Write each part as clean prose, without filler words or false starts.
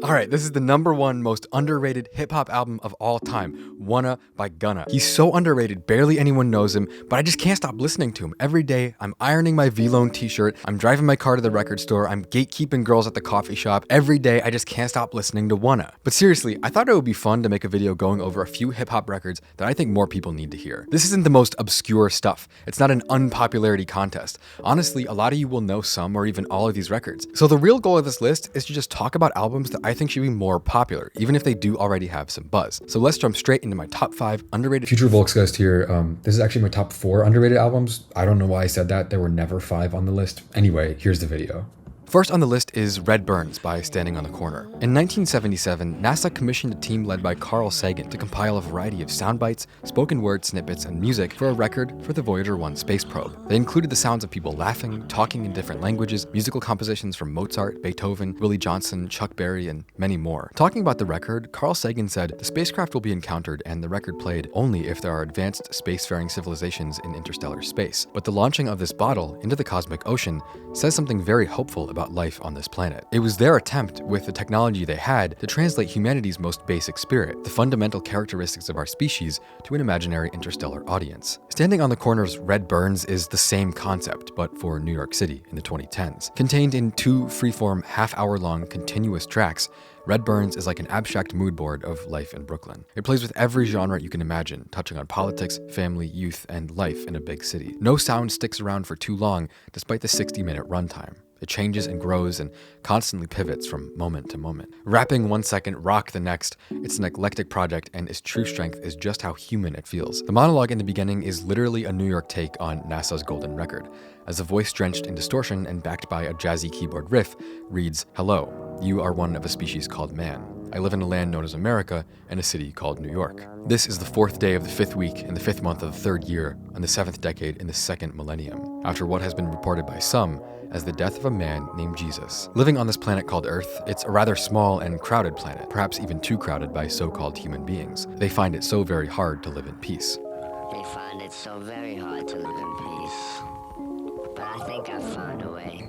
Alright, this is the #1 most underrated hip-hop album of all time, Wanna by Gunna. He's so underrated, barely anyone knows him, but I just can't stop listening to him. Every day, I'm ironing my V-Lone t-shirt, I'm driving my car to the record store, I'm gatekeeping girls at the coffee shop. Every day, I just can't stop listening to Wanna. But seriously, I thought it would be fun to make a video going over a few hip-hop records that I think more people need to hear. This isn't the most obscure stuff. It's not an unpopularity contest. Honestly, a lot of you will know some or even all of these records. So the real goal of this list is to just talk about albums that I think should be more popular, even if they do already have some buzz. So let's jump straight into my top 5 underrated. Future Volksgeist here. This is actually my top 4 underrated albums. I don't know why I said that. There were never 5 on the list. Anyway, here's the video. First on the list is Red Burns by Standing on the Corner. In 1977, NASA commissioned a team led by Carl Sagan to compile a variety of sound bites, spoken word snippets, and music for a record for the Voyager 1 space probe. They included the sounds of people laughing, talking in different languages, musical compositions from Mozart, Beethoven, Willie Johnson, Chuck Berry, and many more. Talking about the record, Carl Sagan said, "The spacecraft will be encountered and the record played only if there are advanced spacefaring civilizations in interstellar space. But the launching of this bottle into the cosmic ocean says something very hopeful about life on this planet. It was their attempt, with the technology they had, to translate humanity's most basic spirit, the fundamental characteristics of our species, to an imaginary interstellar audience." Standing on the Corner's Red Burns is the same concept, but for New York City in the 2010s. Contained in 2 freeform, half-hour-long continuous tracks, Red Burns is like an abstract mood board of life in Brooklyn. It plays with every genre you can imagine, touching on politics, family, youth, and life in a big city. No sound sticks around for too long, despite the 60-minute runtime. It changes and grows and constantly pivots from moment to moment. Rapping 1 second, rock the next. It's an eclectic project, and its true strength is just how human it feels. The monologue in the beginning is literally a New York take on NASA's Golden Record, as a voice drenched in distortion and backed by a jazzy keyboard riff reads, "Hello, you are one of a species called man. I live in a land known as America and a city called New York. This is the 4th day of the 5th week in the 5th month of the 3rd year and the 7th decade in the 2nd millennium, after what has been reported by some as the death of a man named Jesus. Living on this planet called Earth, it's a rather small and crowded planet, perhaps even too crowded by so-called human beings. They find it so very hard to live in peace." They find it so very hard to live in peace. But I think I've found a way.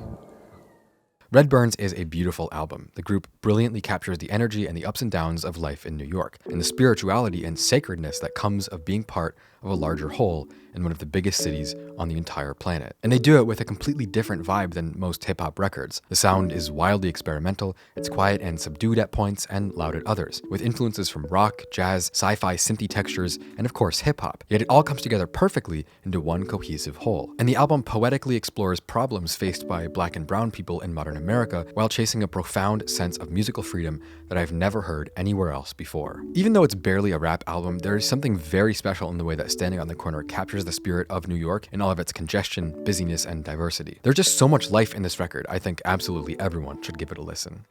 Red Burns is a beautiful album. The group brilliantly captures the energy and the ups and downs of life in New York, and the spirituality and sacredness that comes of being part of a larger whole in one of the biggest cities on the entire planet. And they do it with a completely different vibe than most hip-hop records. The sound is wildly experimental, it's quiet and subdued at points and loud at others, with influences from rock, jazz, sci-fi synthy textures, and of course hip-hop. Yet it all comes together perfectly into one cohesive whole. And the album poetically explores problems faced by Black and brown people in modern America while chasing a profound sense of musical freedom that I've never heard anywhere else before. Even though it's barely a rap album, there is something very special in the way that Standing on the Corner captures the spirit of New York in all of its congestion, busyness, and diversity. There's just so much life in this record, I think absolutely everyone should give it a listen.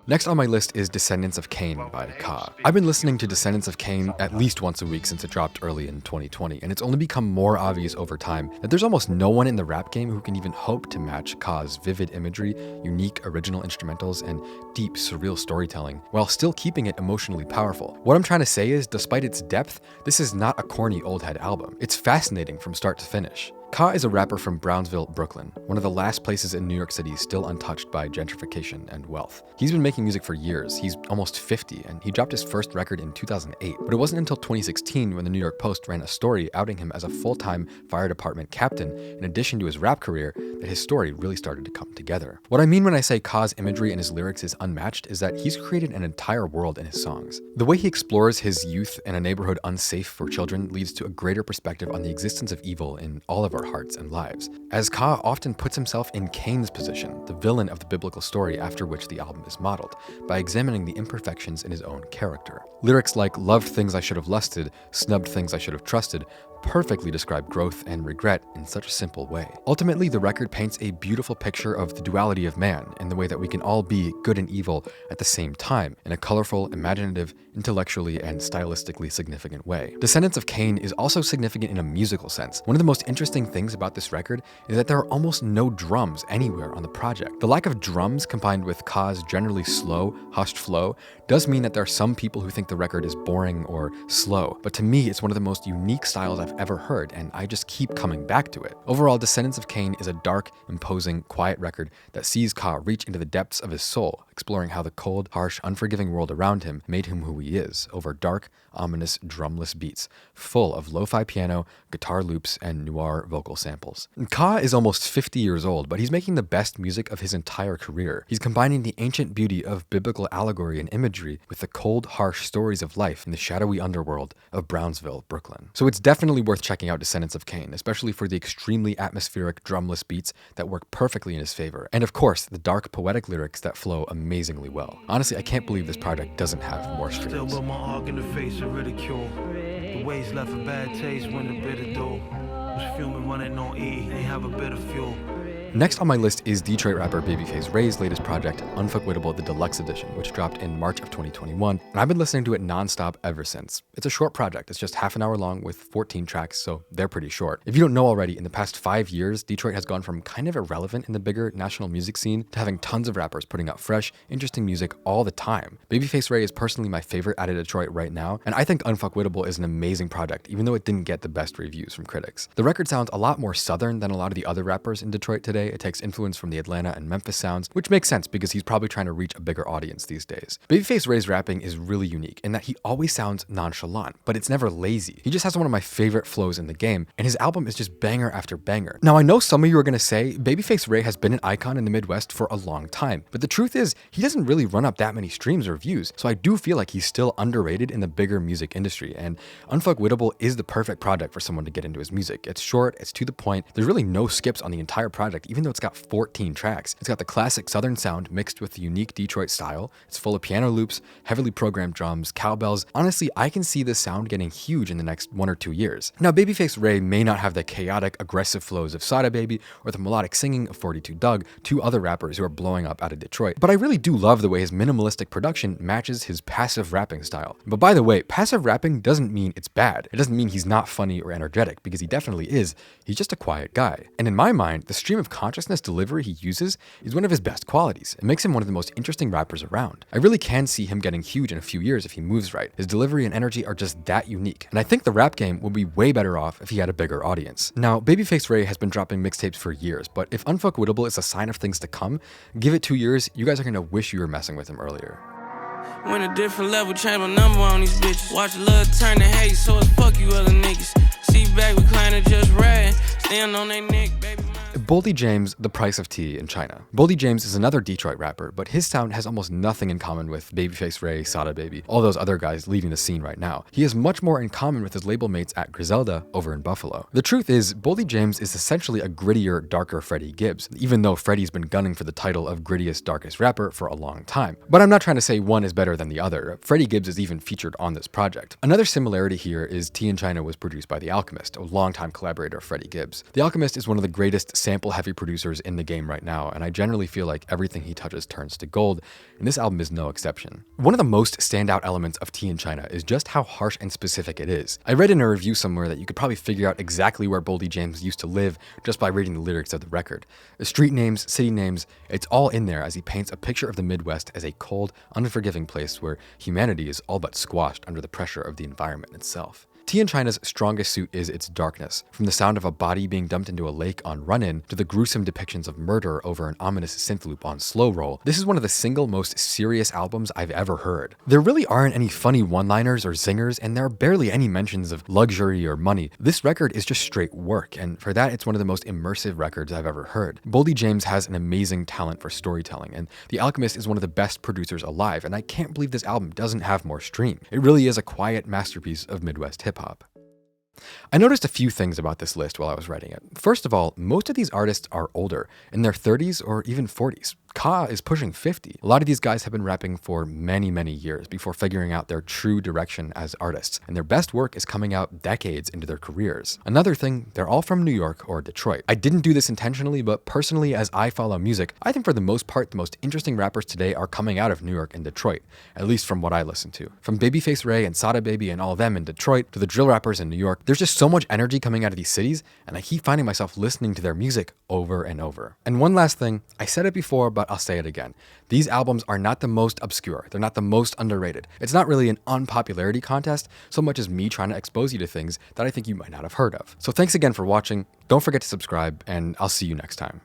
Next on my list is Descendants of Cain by Ka. I've been listening to Descendants of Cain at least once a week since it dropped early in 2020, and it's only become more obvious over time that there's almost no one in the rap game who can even hope to match Ka's vivid imagery, unique original instrumentals, and deep, surreal storytelling, while still keeping it emotionally powerful. What I'm trying to say is, despite its depth, this is not a corny old head album. It's fascinating from start to finish. Ka is a rapper from Brownsville, Brooklyn, one of the last places in New York City still untouched by gentrification and wealth. He's been making music for years. He's almost 50, and he dropped his first record in 2008. But it wasn't until 2016 when the New York Post ran a story outing him as a full-time fire department captain, in addition to his rap career, that his story really started to come together. What I mean when I say Ka's imagery and his lyrics is unmatched is that he's created an entire world in his songs. The way he explores his youth in a neighborhood unsafe for children leads to a greater perspective on the existence of evil in all of our hearts and lives, as Ka often puts himself in Cain's position, the villain of the biblical story after which the album is modeled, by examining the imperfections in his own character. Lyrics like "loved things I should have lusted, snubbed things I should have trusted" perfectly describe growth and regret in such a simple way. Ultimately, the record paints a beautiful picture of the duality of man and the way that we can all be good and evil at the same time in a colorful, imaginative, intellectually, and stylistically significant way. Descendants of Cain is also significant in a musical sense. One of the most interesting things about this record is that there are almost no drums anywhere on the project. The lack of drums combined with Ka's generally slow, hushed flow does mean that there are some people who think the record is boring or slow, but to me, it's one of the most unique styles I've ever heard, and I just keep coming back to it. Overall, Descendants of Cain is a dark, imposing, quiet record that sees Ka reach into the depths of his soul, exploring how the cold, harsh, unforgiving world around him made him who he is, over dark, ominous, drumless beats, full of lo-fi piano, guitar loops, and noir vocal samples. Ka is almost 50 years old, but he's making the best music of his entire career. He's combining the ancient beauty of biblical allegory and imagery with the cold, harsh stories of life in the shadowy underworld of Brownsville, Brooklyn. So it's definitely worth checking out Descendants of Cain, especially for the extremely atmospheric drumless beats that work perfectly in his favor, and of course, the dark, poetic lyrics that flow amazingly well. Honestly, I can't believe this project doesn't have more streams. Still with my arc in the face of ridicule. The ways left a bad taste when the bitter do. Was fuming running on E, ain't have a bit of fuel. Next on my list is Detroit rapper Babyface Ray's latest project, Unfuckwitable, the Deluxe Edition, which dropped in March of 2021, and I've been listening to it nonstop ever since. It's a short project, it's just half an hour long with 14 tracks, so they're pretty short. If you don't know already, in the past 5 years, Detroit has gone from kind of irrelevant in the bigger national music scene to having tons of rappers putting out fresh, interesting music all the time. Babyface Ray is personally my favorite out of Detroit right now, and I think Unfuckwitable is an amazing project, even though it didn't get the best reviews from critics. The record sounds a lot more southern than a lot of the other rappers in Detroit today. It takes influence from the Atlanta and Memphis sounds, which makes sense because he's probably trying to reach a bigger audience these days. Babyface Ray's rapping is really unique in that he always sounds nonchalant, but it's never lazy. He just has one of my favorite flows in the game, and his album is just banger after banger. Now, I know some of you are going to say Babyface Ray has been an icon in the Midwest for a long time, but the truth is he doesn't really run up that many streams or views, so I do feel like he's still underrated in the bigger music industry, and Unfuckwitable is the perfect project for someone to get into his music. It's short, it's to the point, there's really no skips on the entire project, even though it's got 14 tracks. It's got the classic southern sound mixed with the unique Detroit style. It's full of piano loops, heavily programmed drums, cowbells. Honestly, I can see this sound getting huge in the next 1 or 2 years. Now, Babyface Ray may not have the chaotic, aggressive flows of Sada Baby or the melodic singing of 42 Doug, two other rappers who are blowing up out of Detroit, but I really do love the way his minimalistic production matches his passive rapping style. But by the way, passive rapping doesn't mean it's bad. It doesn't mean he's not funny or energetic, because he definitely is. He's just a quiet guy. And in my mind, the stream of consciousness delivery he uses is one of his best qualities. It makes him one of the most interesting rappers around. I really can see him getting huge in a few years if he moves right. His delivery and energy are just that unique, and I think the rap game would be way better off if he had a bigger audience. Now, Babyface Ray has been dropping mixtapes for years, but if Unfuckwitable is a sign of things to come, give it 2 years, you guys are gonna wish you were messing with him earlier. When a different level, change my number on these bitches. Watch love turn to hate, so it's fuck you other niggas. See back recliner, just rad. Stand on they neck, baby. Boldy James, The Price of Tea in China. Boldy James is another Detroit rapper, but his sound has almost nothing in common with Babyface Ray, Sada Baby, all those other guys leading the scene right now. He has much more in common with his label mates at Griselda over in Buffalo. The truth is, Boldy James is essentially a grittier, darker Freddie Gibbs, even though Freddie's been gunning for the title of grittiest, darkest rapper for a long time. But I'm not trying to say one is better than the other. Freddie Gibbs is even featured on this project. Another similarity here is Tea in China was produced by The Alchemist, a longtime collaborator of Freddie Gibbs. The Alchemist is one of the greatest sample-heavy producers in the game right now, and I generally feel like everything he touches turns to gold, and this album is no exception. One of the most standout elements of Tea in China is just how harsh and specific it is. I read in a review somewhere that you could probably figure out exactly where Boldy James used to live just by reading the lyrics of the record. The street names, city names, it's all in there as he paints a picture of the Midwest as a cold, unforgiving place where humanity is all but squashed under the pressure of the environment itself. Tea in China's strongest suit is its darkness, from the sound of a body being dumped into a lake on Run-In to the gruesome depictions of murder over an ominous synth loop on Slow Roll. This is one of the single most serious albums I've ever heard. There really aren't any funny one-liners or zingers, and there are barely any mentions of luxury or money. This record is just straight work, and for that, it's one of the most immersive records I've ever heard. Boldy James has an amazing talent for storytelling, and The Alchemist is one of the best producers alive, and I can't believe this album doesn't have more stream. It really is a quiet masterpiece of Midwest hip-hop. I noticed a few things about this list while I was writing it. First of all, most of these artists are older, in their 30s or even 40s. Ka is pushing 50. A lot of these guys have been rapping for many, many years before figuring out their true direction as artists, and their best work is coming out decades into their careers. Another thing, they're all from New York or Detroit. I didn't do this intentionally, but personally, as I follow music, I think for the most part, the most interesting rappers today are coming out of New York and Detroit, at least from what I listen to. From Babyface Ray and Sada Baby and all of them in Detroit to the drill rappers in New York, there's just so much energy coming out of these cities, and I keep finding myself listening to their music over and over. And one last thing, I said it before, but but I'll say it again. These albums are not the most obscure. They're not the most underrated. It's not really an unpopularity contest so much as me trying to expose you to things that I think you might not have heard of. So thanks again for watching. Don't forget to subscribe, and I'll see you next time.